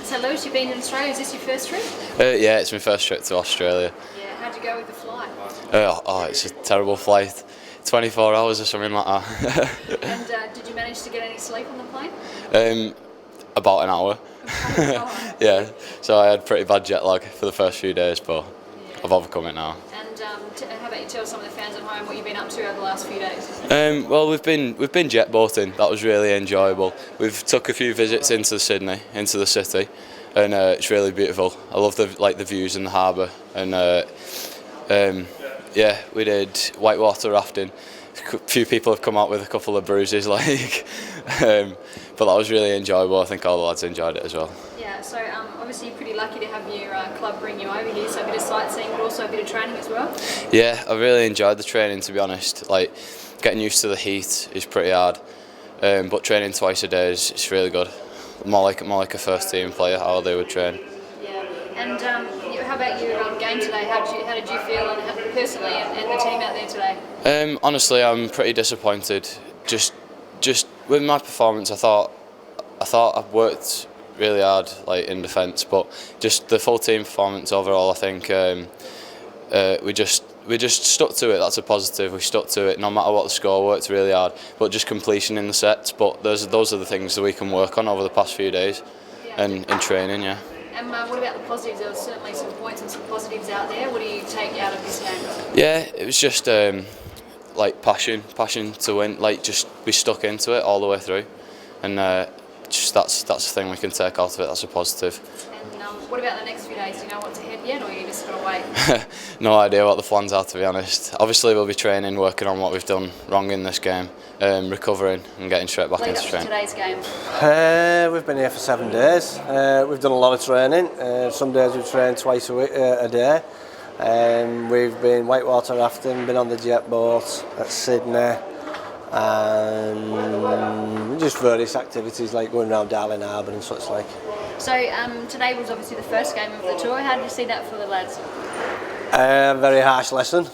So Lewis, you've been in Australia, is this your first trip? Yeah, it's my first trip to Australia. Yeah, how'd you go with the flight? It's a terrible flight. 24 hours or something like that. And did you manage to get any sleep on the plane? About an hour. Oh. Yeah, so I had pretty bad jet lag for the first few days, but I've overcome it now. And how about you tell some of the fans at home what you've been up to over the last few days? Well, we've been jet boating. That was really enjoyable. We've took a few visits into Sydney, into the city, and it's really beautiful. I love the views in the harbour, and yeah, we did whitewater rafting. A few people have come out with a couple of bruises, but that was really enjoyable. I think all the lads enjoyed it as well. Yeah, so obviously you're pretty lucky to have your club bring you over here, so a bit of sightseeing but also a bit of training as well. Yeah, I really enjoyed the training, to be honest. Like, getting used to the heat is pretty hard, but training twice a day is really good. More like a first team player, how they would train. Yeah, and how about your game today? How did you feel and personally and the team out there today? Honestly, I'm pretty disappointed. Just with my performance, I thought I've worked really hard, like, in defence, but just the full team performance overall, I think we just stuck to it. That's a positive. We stuck to it no matter what the score. Worked really hard, but just completion in the sets. But those are the things that we can work on over the past few days, and in training. Yeah. And what about the positives? There were certainly some points and some positives out there. What do you take out of this game? Yeah, it was just like passion to win. Like, just be stuck into it all the way through, and just that's the thing we can take out of it. That's a positive. And what about the next few days? Do you know what's ahead yet, or are you just going to wait? No idea what the plans are, to be honest. Obviously, we'll be training, working on what we've done wrong in this game, recovering and getting straight back into training. Today's game. We've been here for 7 days. We've done a lot of training. Some days we've trained twice a day. We've been whitewater rafting, been on the jet boat at Sydney, and just various activities like going around Darling Harbour and such like. So today was obviously the first game of the tour. How did you see that for the lads? Very harsh lesson.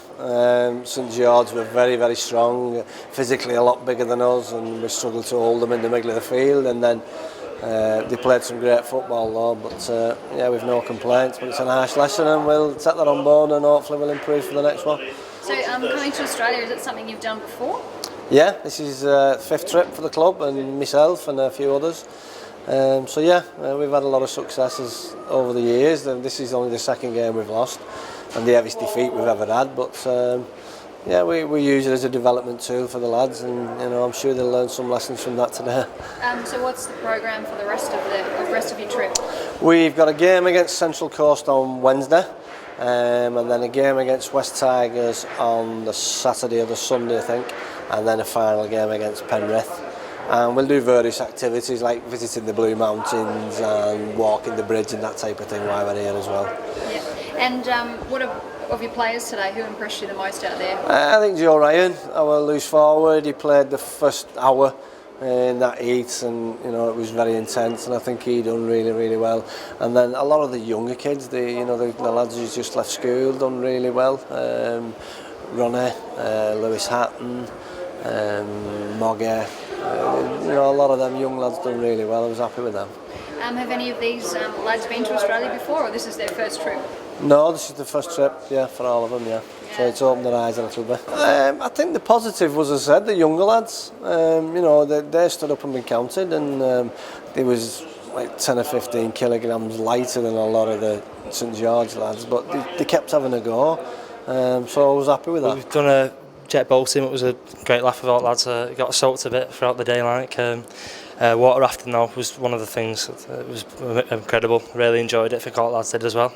St George were very, very strong, physically a lot bigger than us, and we struggled to hold them in the middle of the field. And then they played some great football though, but yeah, we've no complaints. But it's a harsh lesson, and we'll take that on board, and hopefully we'll improve for the next one. So coming to Australia, is it something you've done before? Yeah, this is the 5th trip for the club and myself and a few others. So yeah, we've had a lot of successes over the years. This is only the 2nd game we've lost, and the heaviest defeat we've ever had. But yeah, we use it as a development tool for the lads, and I'm sure they'll learn some lessons from that today. So what's the programme for the rest of your trip? We've got a game against Central Coast on Wednesday, and then a game against West Tigers on the Saturday or the Sunday, I think, and then a final game against Penrith. And we'll do various activities like visiting the Blue Mountains and walking the bridge and that type of thing while we're here as well. Yeah. And what of your players today, who impressed you the most out there? I think Joe Ryan, our loose forward, he played the first hour in that heat, and it was very intense, and I think he done really, really well. And then a lot of the younger kids, the lads who just left school, done really well. Ronnie, Lewis Hatton, Moggy. A lot of them young lads done really well. I was happy with them. Have any of these lads been to Australia before, or this is their first trip? No, this is the first trip, yeah, for all of them, yeah. So it's opened their eyes a little bit. I think the positive was, as I said, the younger lads. They stood up and been counted, and they was like 10 or 15 kilograms lighter than a lot of the St George lads, but they kept having a go. So I was happy with that. We've done a jet boating. It was a great laugh with all lads. Got soaked a bit throughout the day. Water rafting though was one of the things. It was incredible. Really enjoyed it. I think all lads did as well.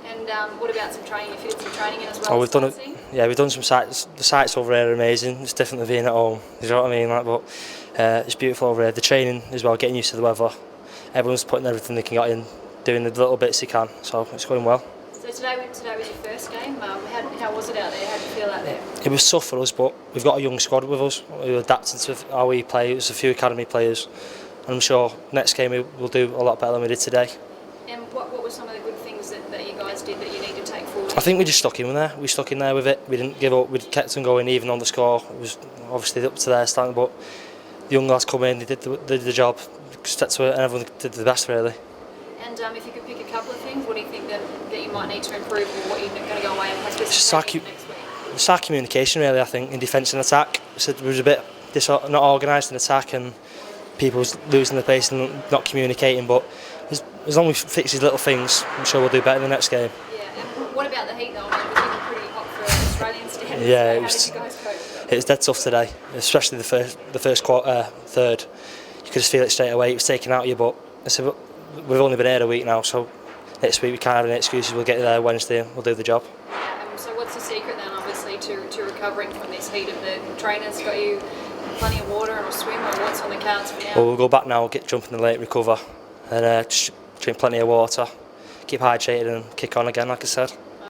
And what about some training? You fitted some training in as well? Oh, we've done some sites. The sites over here are amazing. It's different than being at home. You know what I mean? But it's beautiful over here. The training as well, getting used to the weather. Everyone's putting everything they can get in, doing the little bits they can. So it's going well. So today was your first game. How was it out there? How did you feel out there? It was tough for us, but we've got a young squad with us. We're adapting to how we play. There's a few academy players, and I'm sure next game we'll do a lot better than we did today. And what were some of the good things that you guys did that you need to take forward? I think we just stuck in there. We stuck in there with it. We didn't give up. We kept on going even on the score. It was obviously up to their standard, but the young lads come in. They did the job. stuck to it, and everyone did the best really. And if you could pick a couple of things, what do you think that you might need to improve, or what you're going to go away and Just possibly next week? It's our communication really, I think, in defence and attack. So it was a bit not organised in attack, and people was losing the pace and not communicating. But as long as we fix these little things, I'm sure we'll do better in the next game. Yeah, and what about the heat though? I mean, it was pretty hot for Australian standards. Yeah, So it how was. did you guys cope? It was dead tough today, especially the first quarter, third. You could just feel it straight away. It was taken out of you, but I said, we've only been here a week now, so next week we can't have any excuses. We'll get there Wednesday and we'll do the job. Yeah, and so what's the secret then, obviously, to recovering from this heat? Of the trainers got you plenty of water and a swim, or what's on the cards for now? Well, we'll go back now, jump in the lake, recover, and just drink plenty of water, keep hydrated and kick on again, like I said.